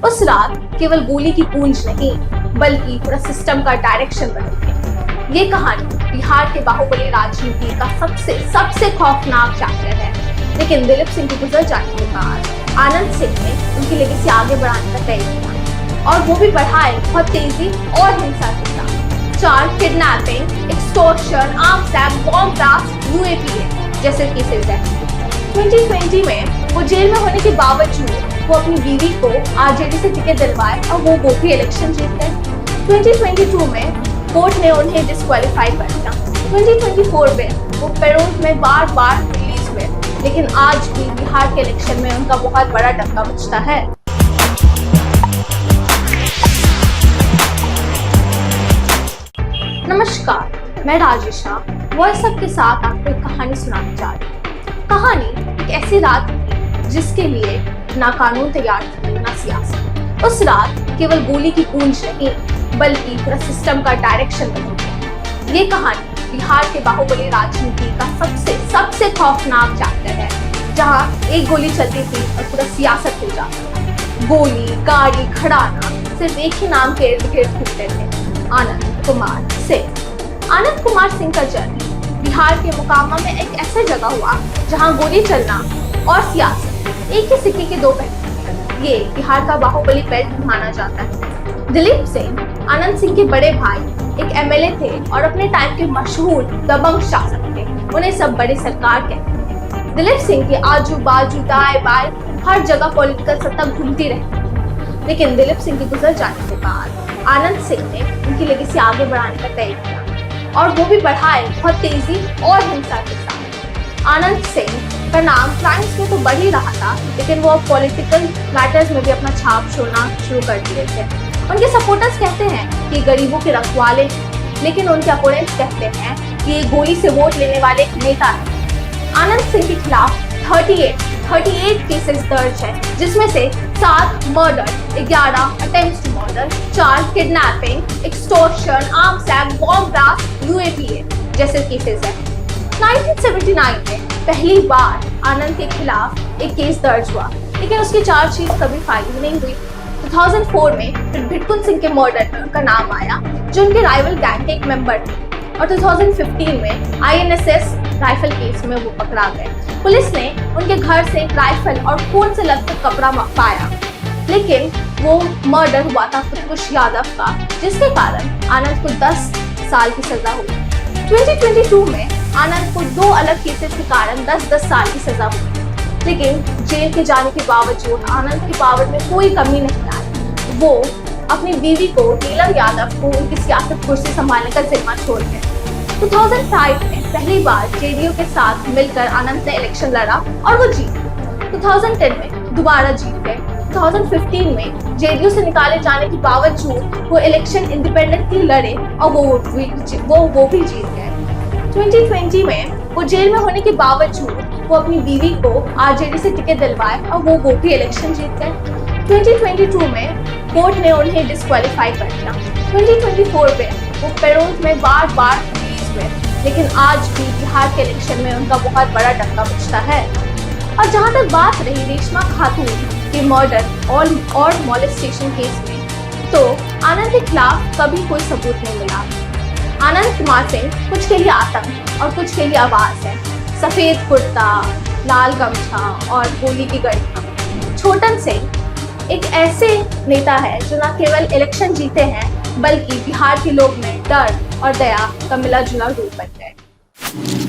उस रात केवल गोली की गूंज नहीं बल्कि पूरा सिस्टम का डायरेक्शन बदल गया। ये कहानी बिहार के बाहुबली राजनीति का सबसे खौफनाक चैप्टर है। लेकिन दिलीप सिंह के गुजर जाने के बाद आनंद सिंह ने उनकी लेगेसी आगे बढ़ाने का तय किया और वो भी बढ़ाए बहुत तेजी और हिंसा के साथ। 4 kidnapping, extortion, arms act, bomb blast, UAPA जैसे केसेस हैं। 2020 में वो जेल में होने के बावजूद वो अपनी बीवी को आरजेडी से टिकट दिलवाए और वो गोपी इलेक्शन जीत गए। 2022 में कोर्ट ने उन्हें डिस्क्वालीफाई कर दिया। 2024 में वो पैरोल में बार रिलीज हुए, लेकिन आज भी बिहार के इलेक्शन में उनका बहुत बड़ा डंका बजता है। नमस्कार, मैं राजेशा वॉइस सब के साथ आपको एक कहानी सुनाने जा रही हूँ। कहानी एक ऐसी रात थी जिसके लिए ना कानून तैयार थी ना सियासत। उस रात केवल गोली की गूंज नहीं बल्कि पूरा सिस्टम का डायरेक्शन बदल गया। ये कहानी बिहार के बाहुबली राजनीति का सबसे खौफनाक चैप्टर है, जहाँ एक गोली चलती थी और पूरा सियासत हो जाता था। गोली, गाड़ी, खड़ाना सिर्फ एक ही नाम के इर्द गिर्द घूमते थे, आनंद कुमार सिंह। आनंद कुमार सिंह का जन्म बिहार के मोकामा में एक ऐसे जगह हुआ जहां गोली चलना और सियासत एक ही सिक्के के दो पहलू। ये बिहार का बाहुबली बेल्ट माना जाता है। दिलीप सिंह आनंद सिंह के बड़े भाई एक एमएलए थे और अपने टाइम के मशहूर दबंग शासक थे। उन्हें सब बड़े सरकार कहते थे। दिलीप सिंह के आजू बाजू दाएं बाएं हर जगह पॉलिटिकल सत्ता घूमती रहती। लेकिन दिलीप सिंह के गुजर जाने के बाद आनंद सिंह ने उनकी लेगेसी आगे बढ़ाने का तय किया और वो भी बढ़ाए बहुत तेजी और हिंसा के साथ। आनंद सिंह का नाम क्राइम्स में तो बढ़ ही रहा था, लेकिन वो पॉलिटिकल मैटर्स में भी अपना छाप छोड़ना शुरू कर दिए थे। उनके सपोर्टर्स कहते हैं कि गरीबों के रखवाले हैं, लेकिन उनके अपोनेंट्स कहते हैं कि ये गोली से वोट लेने वाले एक नेता है। आनंद सिंह के खिलाफ 38 केसेस दर्ज है, जिसमें से 7 murder, 11 attempts to murder, 4 kidnapping, extortion, arms act, bomb blast, UAPA जैसे केसेस हैं। 1979 में पहली बार आनंद के खिलाफ एक केस दर्ज हुआ, लेकिन उसकी चार्जशीट कभी फाइल नहीं हुई। 2004 में फिर भिटकुन सिंह के मर्डर में उनका नाम आया, जो उनके राइवल गैंग के एक मेंबर थे, और 2015 में आईएनएसएस राइफल केस में वो पकड़ा गए। पुलिस ने उनके घर से एक राइफल और खून से लथपथ कपड़ा पाया, लेकिन वो मर्डर हुआ था कुछ यादव का, जिसके कारण आनंद को 10 साल की सजा हुई। 2022 में आनंद को 2 अलग केसेस के कारण 10 साल की सजा हुई, लेकिन जेल के जाने के बावजूद आनंद की पावर में कोई कमी नहीं आई। वो अपनी बीवी को नीलम यादव को उनकी सियासत कुर्सी संभालने का जिम्मा छोड़ गए। 2005 में पहली बार जेडीयू के साथ मिलकर आनंद ने इलेक्शन लड़ा और वो जीते। 2010 में दोबारा जीत गए। 2015 में जेडीयू से निकाले जाने के बावजूद वो इलेक्शन इंडिपेंडेंटली लड़े और वो भी जीत गए। 2020 में वो जेल में होने के बावजूद वो अपनी बीवी को आरजेडी से टिकट दिलवाए और वो गोपी इलेक्शन जीत गए। 2022 में कोर्ट ने उन्हें डिस्क्वालीफाई कर दिया। 2024 में वो पैरोल में बार रिलीज हुए, लेकिन आज भी बिहार के इलेक्शन में उनका बहुत बड़ा डंका बजता है। और जहां तक बात रही रेशमा खातून के मर्डर और मॉलेस्टेशन केस में, तो आनंद के खिलाफ कभी कोई सबूत नहीं मिला। आनंद कुमार सिंह कुछ के लिए आतंक और कुछ के लिए आवाज है। सफेद कुर्ता, लाल गमछा और गोली की गड़ी। छोटन सिंह एक ऐसे नेता है जो न केवल इलेक्शन जीते हैं, बल्कि बिहार के लोग में डर और दया का मिला जुला रूप बन गए।